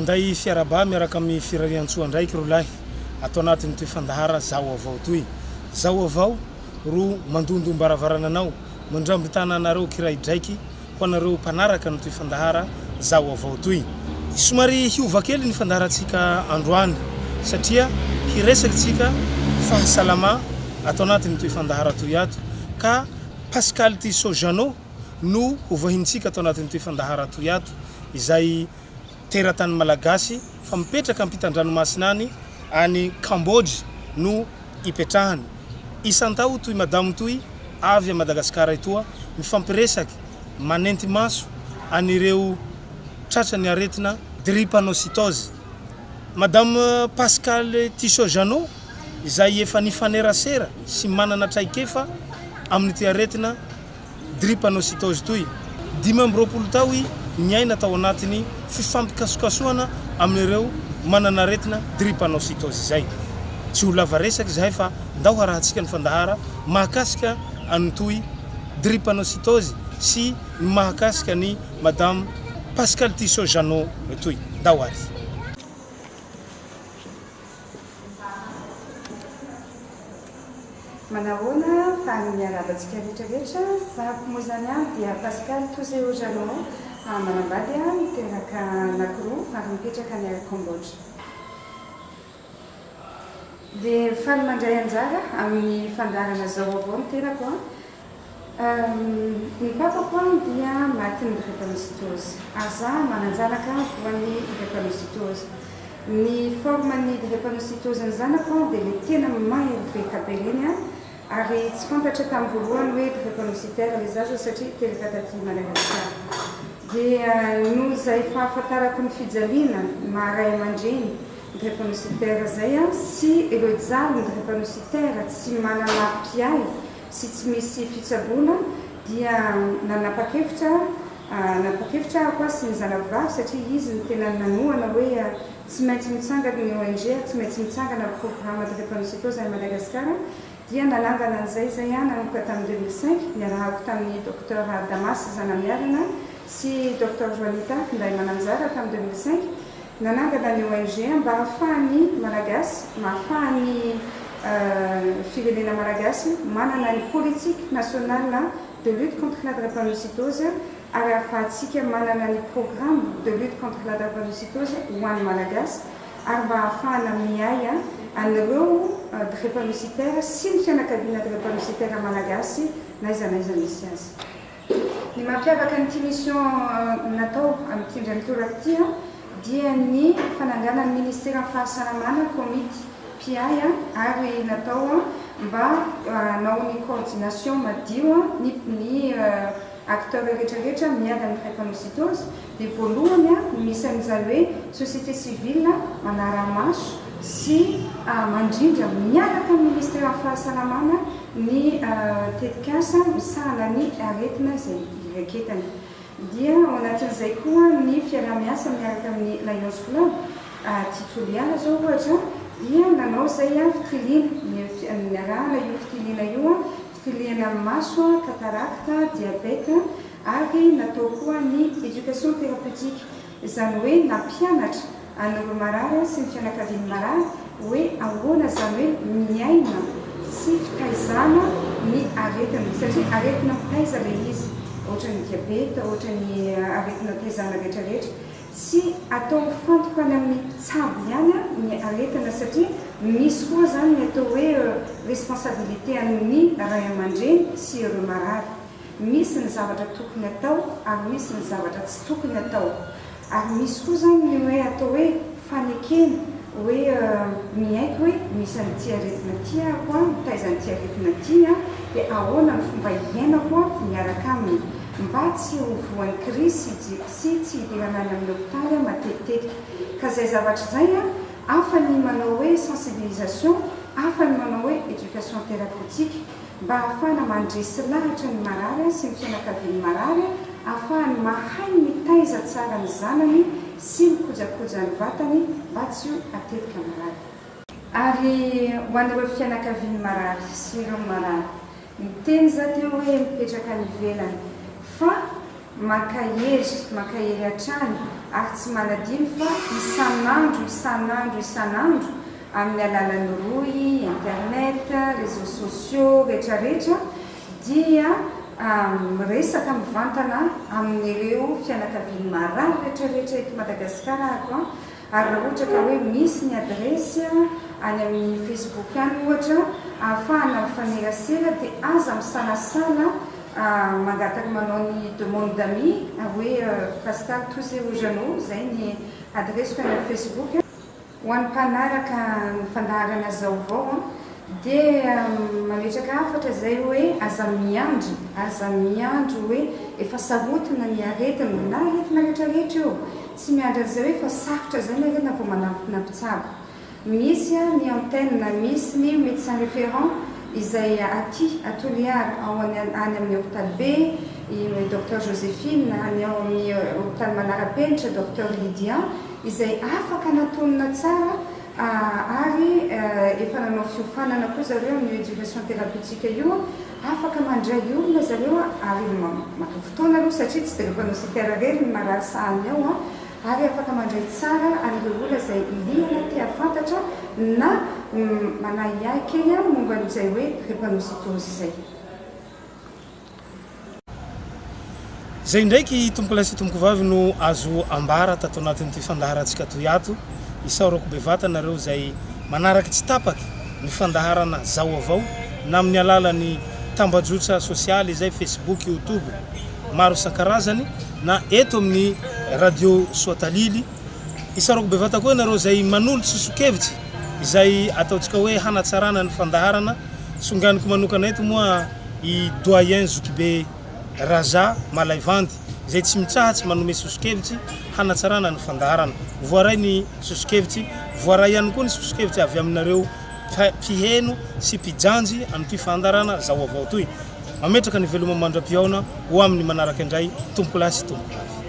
manday fiaraba miaraka amin'ny firariantsoa ndraiky rolahy atao anatin'ny toy fandahara zao avao toy zao avao ro mandondo mbaravarana anao mandrambitana anareo kiray draiky ho anareo mpanaraka ny toy fandahara zao avao toy somary hiova kely ny fandaharatsika androany satria hiresakytsika fahasalama atao anatin'ny toy fandahara toy ato ka Pascal Tissot-Jeannot no hovahintsika atao anatin'ny toy fandahara toy ato izay teratany malagasy fa mipetraka ampitan-dranomasina any any Cambodge no ipetrahany isantao toy madame toy avy a Madagasikara etoa mifampiresaky manenty maso anireo tratrany aretina drépanocytose. Madame Pascal Tissot-Jeannot izay efa nifanerasera sy manana traikefa amin'ny ty aretina drépanocytose toy 12 tao niaina tao anatiny fifampikasokasoana amin'ireo manana aretina drépanocytose zay. Tsy ho lava resaky zahay fa ndao harahantsika ny fandahara mahakasika antoy drépanocytose sy mahakasika ny Madame Pascal Tissot-Jeannot toy ndao ary. Manahona fanimiarabantsika rehetrarehetra zako moa zany dia Pascal Tissot-Jeannot manambady miteraka anankiroa ary mipetraka any Cambodge. Dia faly mandray anjara amin'ny fandaharana zao avao ny tenako ny papako dia matin'ny drépanocytose ary za mananjanaka voan'ny drépanocytose. Ny forme-ny drépanocytose ny zanako dia le tena mahery be iny ary tsy fantatra tamin'ny voalohany hoe drépanocytaire le zaza satria teraka taty Madagasikara. Dia noho izay fahafantarako ny fijaliana maharay aman-dreny drépanocytaire zay sy ireo jalo ny drépanocytaire tsy manana mpiay sy tsy misy fitsaboana dia nanapa-kevitra ako sy ny zanako vavy satria izy ny tena nanoana hoe tsy maintsy mitsangana ny ONG tsy maintsy mitsangana programme drépanocytose à Madagasikara. Dia nanangana an'izay zay nanomboka tamin'ny 2005 niarahako tamin'ny docteur Damas Zanamiarana sy docteur Joanita nday mananjara tamin'ny 2005 nanangana ny ONG mba ahafahany malagasy mahafahany firenena malagasy manana ny politique nationale de lutte contre la drépanocytose ary ahafahantsika manana ny programme de lutte contre la drépanocytose ho an'ny malagasy ary mba ahafahana miay anireo drépanocytaire sy ny fianakaviana drépanocytaire malagasy naiza misy azy. Ny mampiavaka nyty mission natao amin'ity ndranitoraky ty dia ny fananganan'ny ministère fahasalamana komity piay ary natao mba nao ny coordination madio ny acteur rehetrarehetra miady amin'ny drépanocytose. Dia voalohany misy an'izany hoe société civile manara-maso sy mandrindra miaraka amin'ny ministère fahasalamana ny tetikasa misahana ny aretina zay iraketany. Dia ao anatin'izay koa ny fiarah-miasa miaraka amin'ny Lions Club titoliana zao ohatra dia nanao zay fitilina miarahana io fitilina io fitilina maso cataracte diabète ary natao koa ny éducation thérapeutique izany hoe nampianatra an'ireo marary sy ny fianakaviany marary hoe ahoana zany hoe miaina sy fitaizana ny aretina satria aretina mitaiza le izy ohatra ny diabeta ohatra ny aretina taizana rehetrarehetra tsy atao mifantoka any amin'ny mpitsabo ihany ny aretina satria misy koa zany ny atao hoe responsabilité amin'ny ray aman-dreny sy ireo marary. Misy ny zavatra tokony atao ary misy ny zavatra tsy tokony atao ary misy koa zany ny hoe atao hoe fanekena hoe miaiky hoe misy an'ity aretina ty ako mitaiza an'ity aretina ty dia ahoana ny fomba iainako miaraka aminy mba tsy hovoan'ny krisy sy tsy hidirana any amin'ny hôpitaly matetitetika. Ka zay zavatra zay afa ny manao hoe sensibilisation afa ny manao hoe éducation thérapeutique mba ahafahana mandresy lahatra ny marary sy ny fianakaviany marary ahafahany mahay mitaiza tsara ny zanany sy mikojakoja ny vatany mba tsy ho atetika marary. Ary ho an'ireo fianakaviany marary sy ireo marary ny teny za teo hoe mipetraka ny ivelany fa makahery hatrany ary tsy manadino fa isan'andro amin'ny alalan'ny roy internet réseaux sociaux rehetrarehetra dia miresaka mivantana amin'ireo fianakaviany marary rehetrarehetra eto Madagasikara ako ary raha ohatra ka hoe misy ny adresy any amin'ny Facebook any ohatra ahafahana mifanerasera dia aza misalasala mangataka manao ny demande d'amis hoe Pascal Touzé Ojano zay ny adresiko any amin'ny Facebook ho an'ny mpanaraka ny fandaharana zao vao dia mametraka hafatra zay hoe aza miandry hoe efa sarotina ny aretina na aretina rehetrarehetra io tsy miandry an'izay hoe fa sarotra zay ny aretina vao manampinampitsabo misy ny antenne misy ny médecin référent izay aty Toliara ao any amin'ny hôpital B i docteur Joséphine any ao amin'ny hôpital Manarapenitra docteur Lydia izay afaka natonina tsara ary efa nanao fiofanana koa zareo amin'ny éducation thérapeutique io afaka mandray olona zareo ary maka fotoana aloha satria tsy diagnosticera rery ny marary sahany ao ary afaka mandray tsara ary ireo olona zay liana tia fantatra na manahiahy kely momba n'izay hoe drépanocytose zay ndraiky tompoko lasy tompoko vavy no azo ambara tato anatin'ity fandaharantsika toy ato isaorako bevatana nareo zay manaraky tsy tapaky ny fandaharana zao avao na amin'ny alalan'ny tambajotra sosialy zay Facebook, YouTube maro isan-karazany na eto amin'ny radio Soatalily isaorako bevata koa nareo zay manolotsy sokevitsy izay ataontsika hoe hanatsarana ny fandaharana songaniko manokana eto moa i doyen Zokibe Raja Malaivandy zay tsy mitsahatsy manome sosokevitsy hanatsarana ny fandaharana voaray ny sosokevitsy voaray ihany koa ny sosokevitsy avy aminareo mpiheno sy mpijanjy amin'ity fandaharana zao avao toy mametraka ny veloma mandram-piaona ho amin'ny manaraka indray tompoko lasy tompoko avy